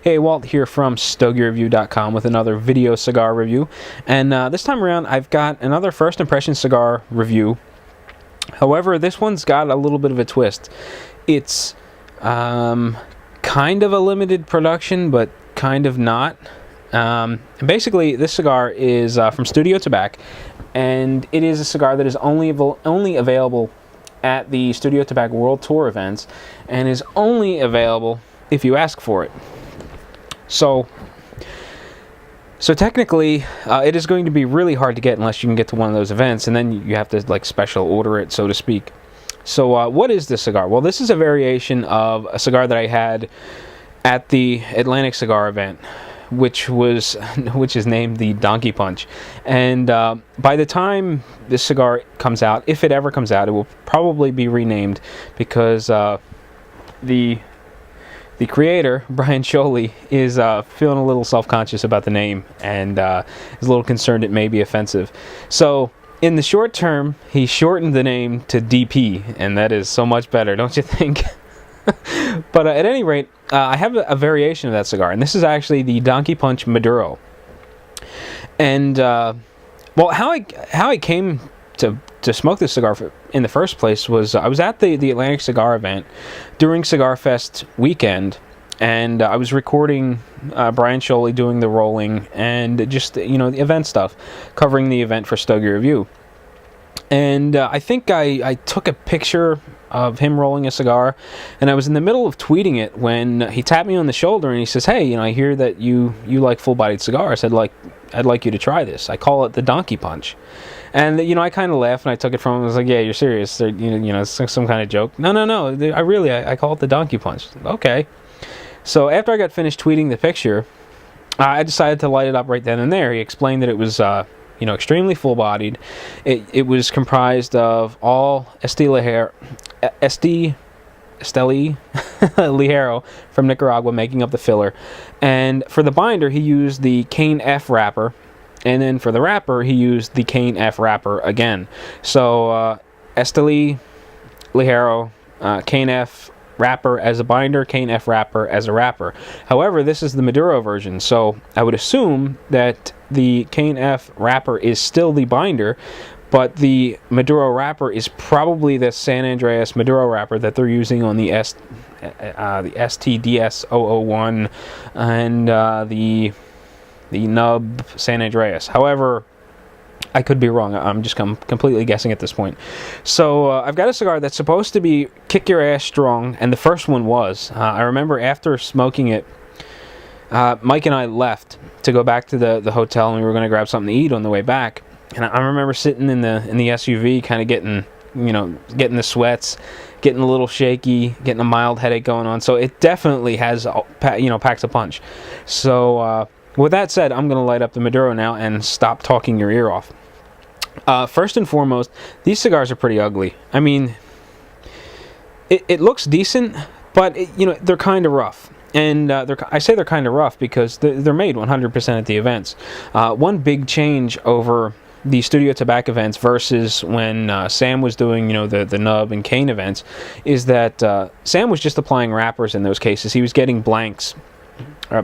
Hey, Walt here from StogieReview.com with another video cigar review. And this time around, I've got another first impression cigar review. However, this one's got a little bit of a twist. It's kind of a limited production, but kind of not. Basically, this cigar is from Studio Tobac, and it is a cigar that is only available at the Studio Tobac World Tour events, and is only available if you ask for it. So technically, it is going to be really hard to get unless you can get to one of those events, and then you have to like special order it, so to speak. So what is this cigar? Well, this is a variation of a cigar that I had at the Atlantic Cigar event, which is named the Donkey Punch. And by the time this cigar comes out, if it ever comes out, it will probably be renamed, because the creator, Brian Sholey, is feeling a little self-conscious about the name, and is a little concerned it may be offensive. So in the short term, he shortened the name to DP, and that is so much better, don't you think? But at any rate, I have a variation of that cigar, and this is actually the Donkey Punch Maduro. And well, how I came to smoke this cigar in the first place was I was at the Atlantic Cigar event during Cigar Fest weekend, and I was recording Brian Sholey doing the rolling and just the event stuff, covering the event for Stogie Review. And I think I took a picture of him rolling a cigar, and I was in the middle of tweeting it when he tapped me on the shoulder and he says, "Hey, I hear that you like full-bodied cigars. I'd like you to try this. I call it the Donkey Punch." And I kind of laughed and I took it from him. I was like, "Yeah, you're serious? It's some kind of joke?" No. I call it the Donkey Punch." Okay. So after I got finished tweeting the picture, I decided to light it up right then and there. He explained that it was extremely full-bodied. It was comprised of all Esteli Ligero from Nicaragua making up the filler. And for the binder, he used the Cane F wrapper. And then for the wrapper, he used the Cane F wrapper again. So Esteli Ligero, Cane F wrapper as a binder, Cane F wrapper as a wrapper. However, this is the Maduro version, so I would assume that the Cane F wrapper is still the binder, but the Maduro wrapper is probably the San Andreas Maduro wrapper that they're using on the STDS001 and the Nub San Andreas. However, I could be wrong. I'm just completely guessing at this point. So I've got a cigar that's supposed to be kick your ass strong, and the first one was. I remember after smoking it, Mike and I left to go back to the hotel, and we were going to grab something to eat on the way back. And I remember sitting in the SUV, kind of getting the sweats, getting a little shaky, getting a mild headache going on. So it definitely has packs a punch. So with that said, I'm going to light up the Maduro now and stop talking your ear off. First and foremost, these cigars are pretty ugly. I mean, it looks decent, but they're kind of rough. And I say they're kind of rough because they're made 100% at the events. One big change over the Studio Tobac events versus when Sam was doing the Nub and Cane events is that Sam was just applying wrappers in those cases. He was getting blanks.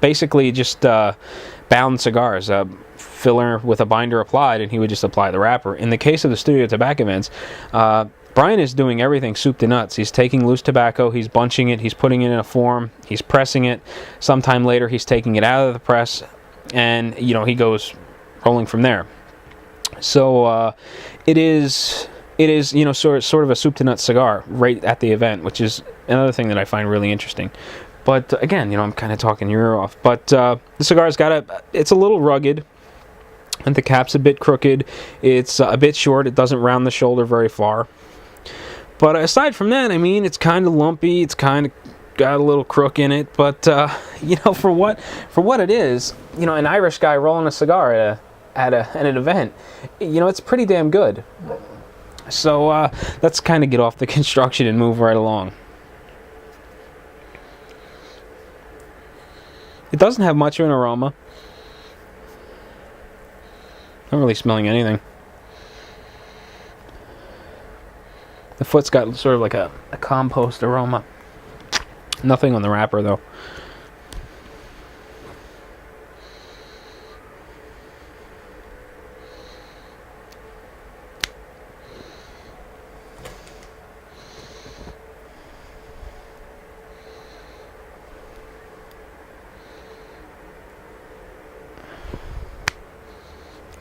Basically just bound cigars, filler with a binder applied, and he would just apply the wrapper. In the case of the Studio Tobac events, Brian is doing everything soup to nuts. He's taking loose tobacco, he's bunching it, he's putting it in a form, he's pressing it. Sometime later, he's taking it out of the press, and he goes rolling from there. So it is sort of a soup to nuts cigar right at the event, which is another thing that I find really interesting. But again, I'm kind of talking your ear off. But the cigar's it's a little rugged, and the cap's a bit crooked. It's a bit short. It doesn't round the shoulder very far. But aside from that, I mean, it's kind of lumpy. It's kind of got a little crook in it. But for what it is, an Irish guy rolling a cigar at an event, it's pretty damn good. So let's kind of get off the construction and move right along. It doesn't have much of an aroma. Not really smelling anything. The foot's got sort of like a compost aroma. Nothing on the wrapper, though.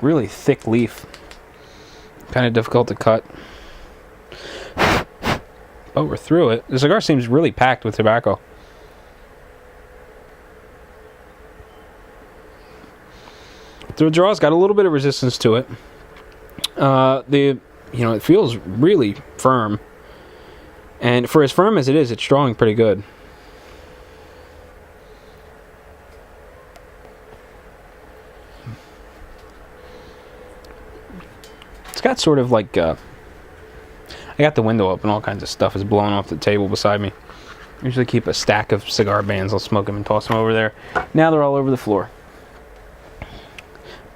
really thick leaf. Kind of difficult to cut. But we're through it. The cigar seems really packed with tobacco. The draw's got a little bit of resistance to it. It feels really firm. And for as firm as it is, it's drawing pretty good. It's got sort of like, I got the window open, all kinds of stuff is blowing off the table beside me. I usually keep a stack of cigar bands, I'll smoke them and toss them over there. Now they're all over the floor.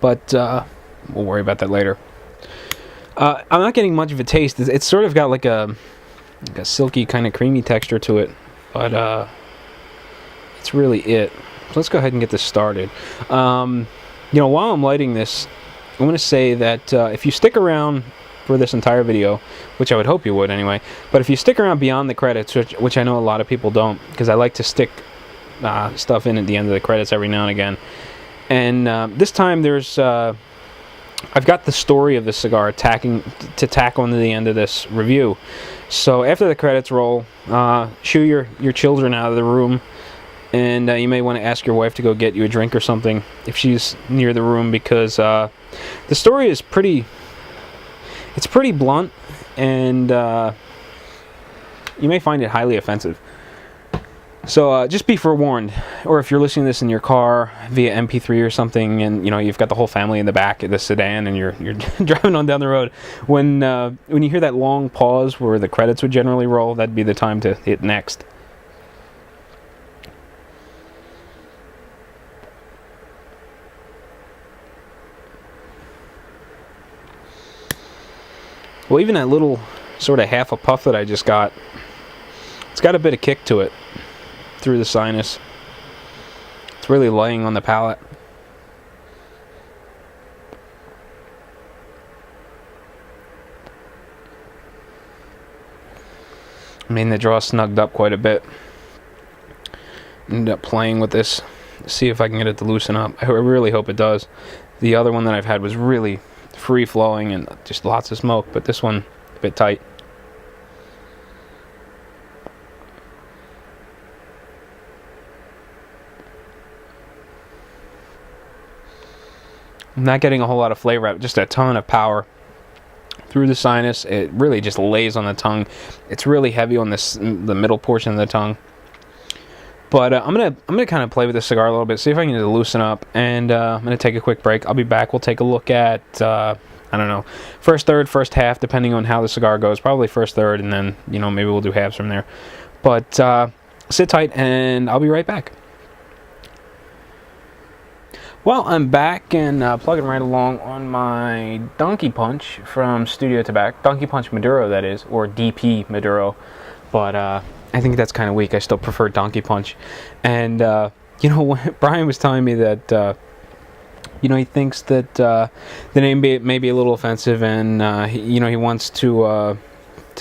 But we'll worry about that later. I'm not getting much of a taste. It's sort of got like a silky kind of creamy texture to it, but it's really it. So let's go ahead and get this started. While I'm lighting this, I'm going to say that if you stick around for this entire video, which I would hope you would anyway, but if you stick around beyond the credits, which I know a lot of people don't, because I like to stick stuff in at the end of the credits every now and again. And this time there's, I've got the story of the cigar tack onto the end of this review. So after the credits roll, shoo your children out of the room, and you may want to ask your wife to go get you a drink or something if she's near the room, because the story is pretty blunt, and you may find it highly offensive. So just be forewarned, or if you're listening to this in your car via MP3 or something, and you've got the whole family in the back of the sedan, and you're driving on down the road, when you hear that long pause where the credits would generally roll, that'd be the time to hit next. Well, even that little sort of half a puff that I just got, it's got a bit of kick to it through the sinus. It's really laying on the palate. I mean, the draw snugged up quite a bit. Ended up playing with this, see if I can get it to loosen up. I really hope it does. The other one that I've had was really free flowing and just lots of smoke, but this one a bit tight. I'm not getting a whole lot of flavor out, just a ton of power through the sinus. It really just lays on the tongue. It's really heavy on the middle portion of the tongue. But I'm gonna kind of play with the cigar a little bit, see if I can get it to loosen up, and I'm gonna take a quick break. I'll be back. We'll take a look at I don't know, first third, first half, depending on how the cigar goes. Probably first third, and then maybe we'll do halves from there. But sit tight, and I'll be right back. Well, I'm back and plugging right along on my Donkey Punch from Studio Tobac. Donkey Punch Maduro, that is, or DP Maduro. But I think that's kind of weak. I still prefer Donkey Punch. And, Brian was telling me that, he thinks that the name may be a little offensive, and, he wants to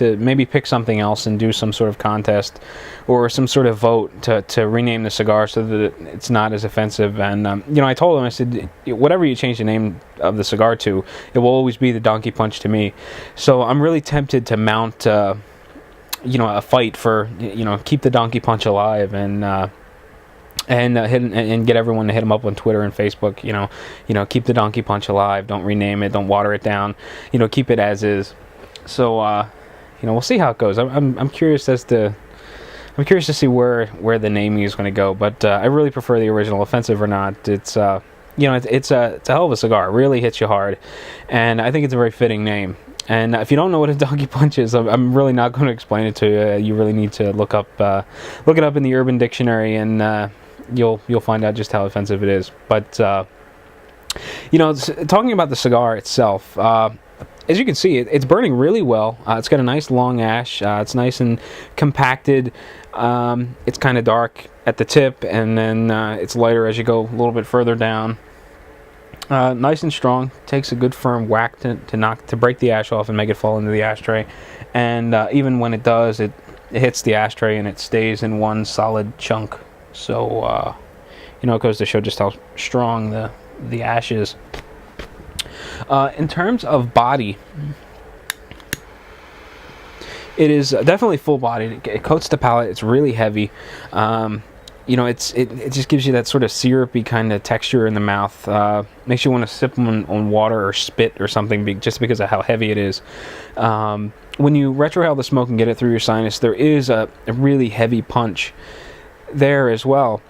maybe pick something else and do some sort of contest or some sort of vote to rename the cigar so that it's not as offensive. And I told him, I said, whatever you change the name of the cigar to, it will always be the Donkey Punch to me. So I'm really tempted to mount a fight for keep the Donkey Punch alive, and get everyone to hit him up on Twitter and Facebook. Keep the Donkey Punch alive, don't rename it, don't water it down, keep it as is. So we'll see how it goes. I'm curious to see where the naming is going to go, but I really prefer the original, offensive or not. It's it's a hell of a cigar. It really hits you hard, and I think it's a very fitting name. And if you don't know what a Donkey Punch is, I'm really not going to explain it to you. You really need to look it up in the Urban Dictionary, and you'll find out just how offensive it is. But talking about the cigar itself, as you can see, it's burning really well. It's got a nice long ash. It's nice and compacted. It's kind of dark at the tip, and then it's lighter as you go a little bit further down. Nice and strong. Takes a good firm whack to break the ash off and make it fall into the ashtray. And even when it does, it hits the ashtray and it stays in one solid chunk. So it goes to show just how strong the ash is. In terms of body, it is definitely full-bodied. It coats the palate. It's really heavy. It just gives you that sort of syrupy kind of texture in the mouth. Makes you want to sip them on water or spit or something, just because of how heavy it is. When you retrohale the smoke and get it through your sinus, there is a really heavy punch there as well.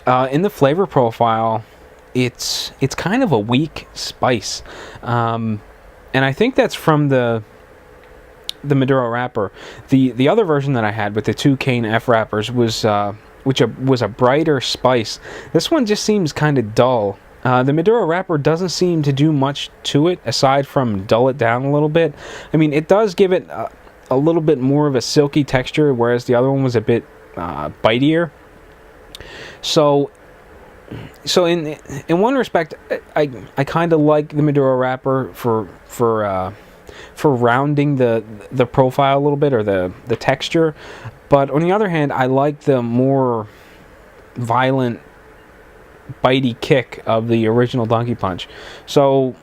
In the flavor profile, it's kind of a weak spice, and I think that's from the Maduro wrapper. The other version that I had with the 2 cane F wrappers was a brighter spice. This one just seems kind of dull. The Maduro wrapper doesn't seem to do much to it aside from dull it down a little bit. I mean, it does give it a little bit more of a silky texture, whereas the other one was a bit bitier. So in one respect, I kind of like the Maduro wrapper for rounding the profile a little bit, or the texture. But on the other hand, I like the more violent, bitey kick of the original Donkey Punch. So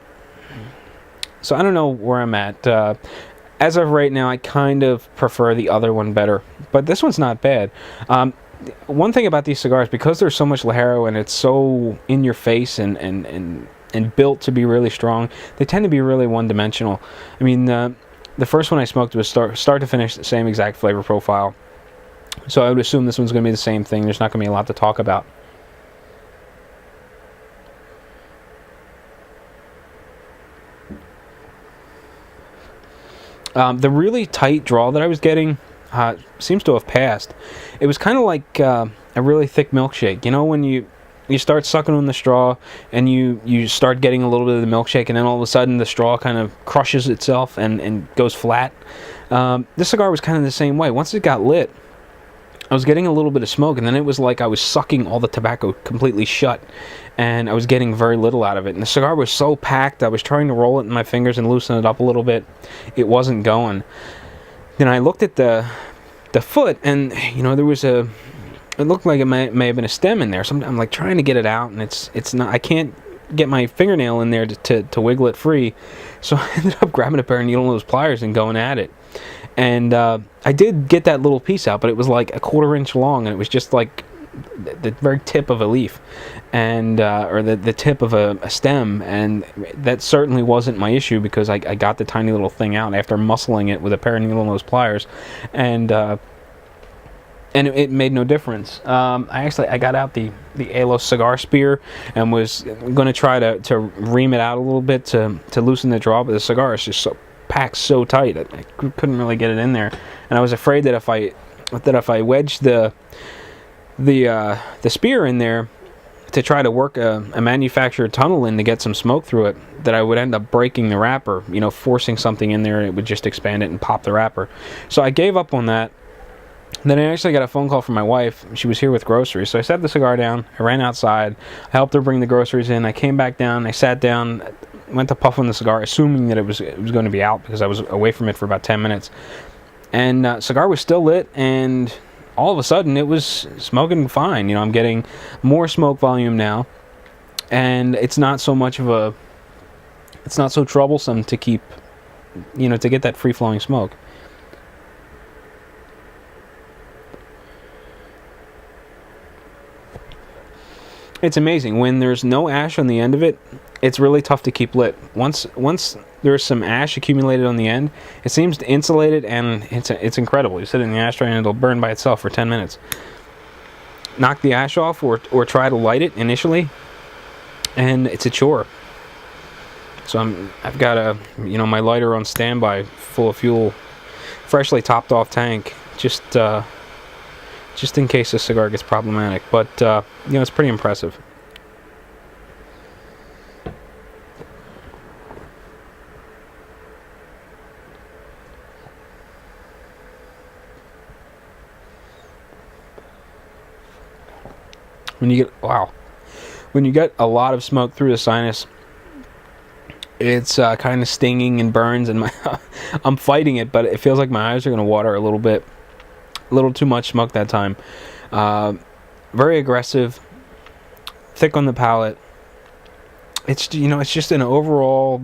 I don't know where I'm at. As of right now, I kind of prefer the other one better. But this one's not bad. One thing about these cigars, because there's so much Ligero and it's so in your face and built to be really strong, they tend to be really one-dimensional. I mean, the first one I smoked was start to finish the same exact flavor profile. So I would assume this one's going to be the same thing. There's not going to be a lot to talk about. The really tight draw that I was getting seems to have passed. It was kind of like a really thick milkshake. You know, when you start sucking on the straw and you start getting a little bit of the milkshake, and then all of a sudden the straw kind of crushes itself and goes flat. This cigar was kind of the same way. Once it got lit, I was getting a little bit of smoke, and then it was like I was sucking all the tobacco completely shut, and I was getting very little out of it. And the cigar was so packed, I was trying to roll it in my fingers and loosen it up a little bit. It wasn't going. Then I looked at the foot, and there was it looked like it may have been a stem in there. So I'm like trying to get it out, and it's not. I can't get my fingernail in there to wiggle it free. So I ended up grabbing a pair of needle nose pliers and going at it. And I did get that little piece out, but it was like a 1/4 inch long, and it was just like the very tip of a leaf, and or the tip of a stem, and that certainly wasn't my issue, because I got the tiny little thing out after muscling it with a pair of needle nose pliers, and it made no difference. I got out the Alos cigar spear and was going to try to ream it out a little bit to loosen the draw, but the cigar is just so packed so tight I couldn't really get it in there, and I was afraid that if I wedged the spear in there to try to work a manufactured tunnel in to get some smoke through it, that I would end up breaking the wrapper, forcing something in there, and it would just expand it and pop the wrapper. So I gave up on that. Then I actually got a phone call from my wife. She was here with groceries, so I set the cigar down, I ran outside, I helped her bring the groceries in, I came back down, I sat down, went to puff on the cigar, assuming that it was going to be out, because I was away from it for about 10 minutes. And cigar was still lit, and all of a sudden it was smoking fine. I'm getting more smoke volume now, and it's not so troublesome to keep, to get that free-flowing smoke. It's amazing. When there's no ash on the end of it, it's really tough to keep lit. Once there's some ash accumulated on the end, it seems to insulate it, and it's incredible. You sit it in the ashtray and it'll burn by itself for 10 minutes. Knock the ash off or try to light it initially, and it's a chore. So I've got my lighter on standby, full of fuel, freshly topped off tank, just in case the cigar gets problematic. But it's pretty impressive. When you get a lot of smoke through the sinus, it's kind of stinging and burns, and I'm fighting it, but it feels like my eyes are going to water a little bit. A little too much smoke that time. Very aggressive, thick on the palate. it's it's just an overall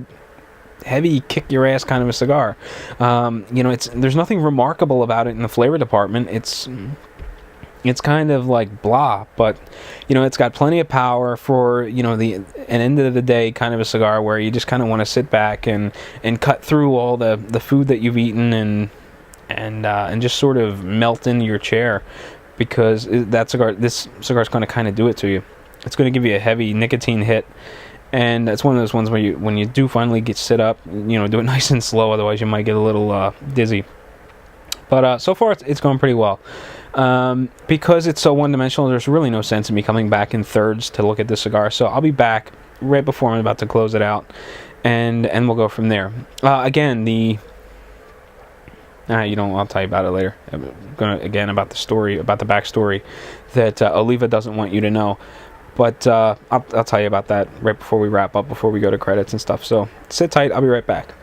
heavy kick your ass kind of a cigar. There's nothing remarkable about it in the flavor department. It's kind of like blah, but it's got plenty of power for the an end of the day kind of a cigar where you just kind of want to sit back and cut through all the food that you've eaten and just sort of melt into your chair, because this cigar is going to kind of do it to you. It's going to give you a heavy nicotine hit, and it's one of those ones where when you do finally sit up, do it nice and slow, otherwise you might get a little dizzy. But so far it's going pretty well. Because it's so one-dimensional, there's really no sense in me coming back in thirds to look at this cigar. So I'll be back right before I'm about to close it out, and we'll go from there. Again, I'll tell you about it later. I'm gonna about the story, about the backstory that Oliva doesn't want you to know. But I'll tell you about that right before we wrap up, before we go to credits and stuff. So sit tight. I'll be right back.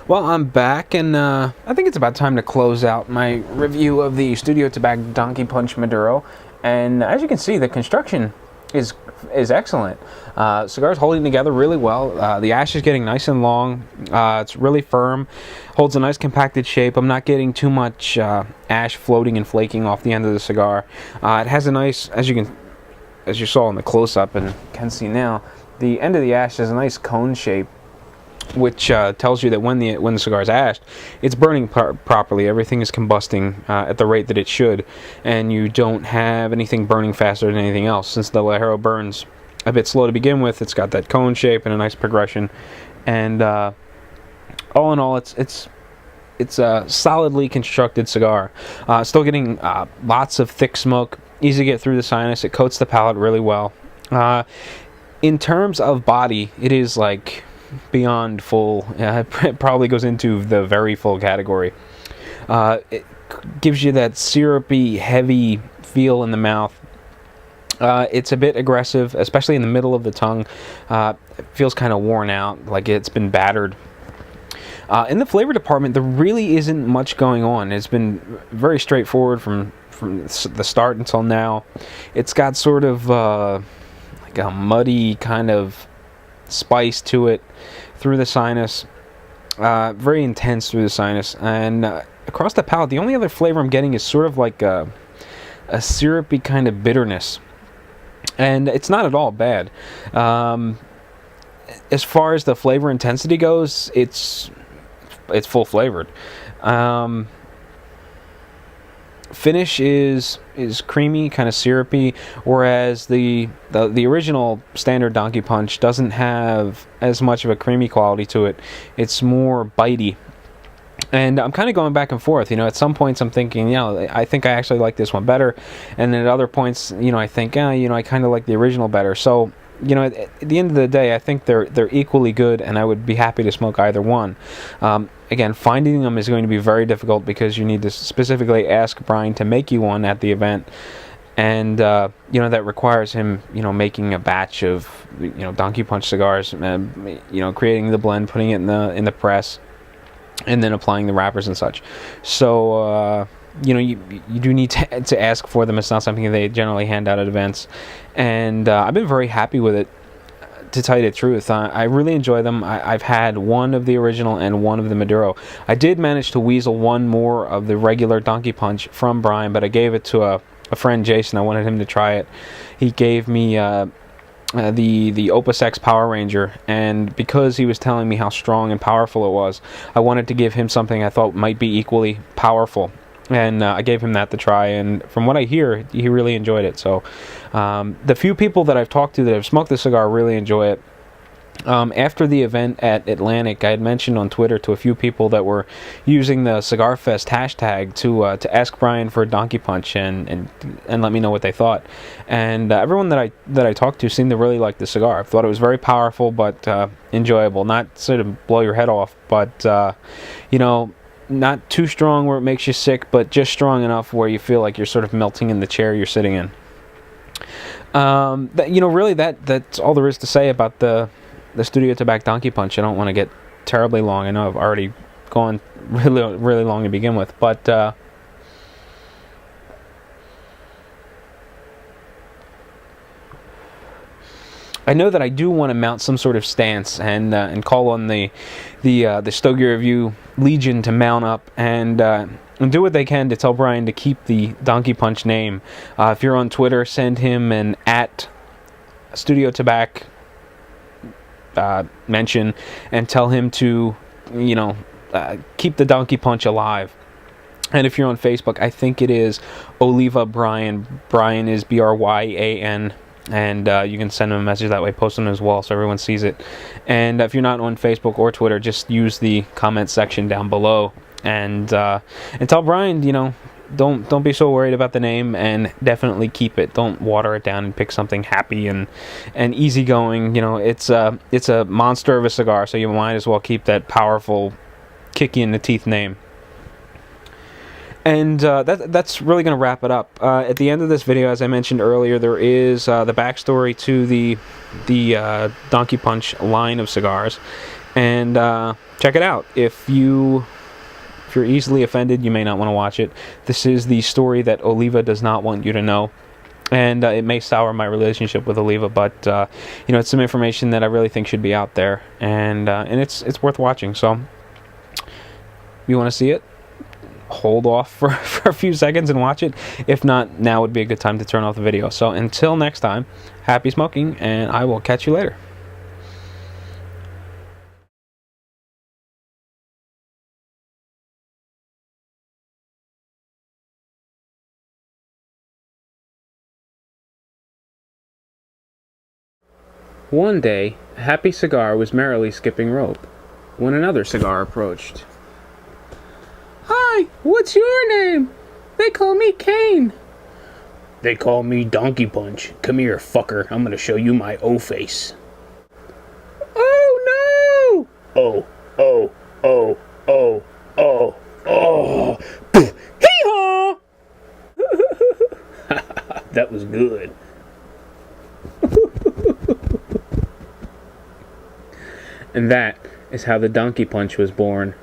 Well, I'm back, and I think it's about time to close out my review of the Studio Tobac Donkey Punch Maduro. And as you can see, the construction is excellent. Cigar's holding together really well. The ash is getting nice and long. It's really firm, holds a nice compacted shape. I'm not getting too much ash floating and flaking off the end of the cigar. It has a nice, as you saw in the close-up and can see now, the end of the ash has a nice cone shape, which tells you that when the cigar is ashed, it's burning properly. Everything is combusting at the rate that it should, and you don't have anything burning faster than anything else. Since the Ligero burns a bit slow to begin with, it's got that cone shape and a nice progression. And all in all, it's a solidly constructed cigar. Still getting lots of thick smoke, easy to get through the sinus. It coats the palate really well. In terms of body, it is like beyond full. It probably goes into the very full category. It gives you that syrupy, heavy feel in the mouth. It's a bit aggressive, especially in the middle of the tongue. It feels kind of worn out, like it's been battered. In the flavor department, there really isn't much going on. It's been very straightforward from the start until now. It's got sort of like a muddy kind of spice to it through the sinus, very intense through the sinus, and across the palate the only other flavor I'm getting is sort of like a syrupy kind of bitterness, and it's not at all bad. As far as the flavor intensity goes, it's full flavored. Finish is creamy, kind of syrupy, whereas the original standard Donkey Punch doesn't have as much of a creamy quality to it. It's more bitey. And I'm kind of going back and forth. At some points I'm thinking, I think I actually like this one better, and then at other points, I think, I kind of like the original better. So, at the end of the day, I think they're equally good, and I would be happy to smoke either one. Again, finding them is going to be very difficult because you need to specifically ask Brian to make you one at the event, and that requires him, making a batch of Donkey Punch cigars, creating the blend, putting it in the press, and then applying the wrappers and such. So you do need to ask for them. It's not something they generally hand out at events, and I've been very happy with it. To tell you the truth, I really enjoy them. I've had one of the original and one of the Maduro. I did manage to weasel one more of the regular Donkey Punch from Brian, but I gave it to a friend, Jason. I wanted him to try it. He gave me the Opus X Power Ranger, and because he was telling me how strong and powerful it was, I wanted to give him something I thought might be equally powerful. And I gave him that to try, and from what I hear, he really enjoyed it. So the few people that I've talked to that have smoked the cigar really enjoy it. After the event at Atlantic, I had mentioned on Twitter to a few people that were using the Cigar Fest hashtag to ask Brian for a Donkey Punch and let me know what they thought. And everyone that I talked to seemed to really like the cigar. I thought it was very powerful but enjoyable. Not sort of blow your head off, but not too strong where it makes you sick, but just strong enough where you feel like you're sort of melting in the chair you're sitting in. Really that's all there is to say about the Studio Tobac Donkey Punch. I don't want to get terribly long. I know I've already gone really, really long to begin with, but I know that I do want to mount some sort of stance and call on the Stogie Review Legion to mount up and do what they can to tell Brian to keep the Donkey Punch name. If you're on Twitter, send him an @Studio Tobac mention and tell him to, keep the Donkey Punch alive. And if you're on Facebook, I think it is Oliva Brian. Brian is Bryan. And you can send him a message that way, post him as well so everyone sees it. And if you're not on Facebook or Twitter, just use the comment section down below and tell Brian, don't be so worried about the name, and definitely keep it. Don't water it down and pick something happy and easygoing. It's a monster of a cigar, so you might as well keep that powerful, kick you in the teeth name. And that's really going to wrap it up. At the end of this video, as I mentioned earlier, there is the backstory to the Donkey Punch line of cigars, and check it out. If you're easily offended, you may not want to watch it. This is the story that Oliva does not want you to know, and it may sour my relationship with Oliva, but it's some information that I really think should be out there, and it's worth watching. So, you want to see it? Hold off for a few seconds and watch it. If not, now would be a good time to turn off the video. So until next time, happy smoking, and I will catch you later. One day, a happy cigar was merrily skipping rope when another cigar approached. Hi, what's your name? They call me Kane. They call me Donkey Punch. Come here, fucker. I'm gonna show you my O-face. Oh, no! Oh, oh, oh, oh, oh, oh. Hee-haw! That was good. And that is how the Donkey Punch was born.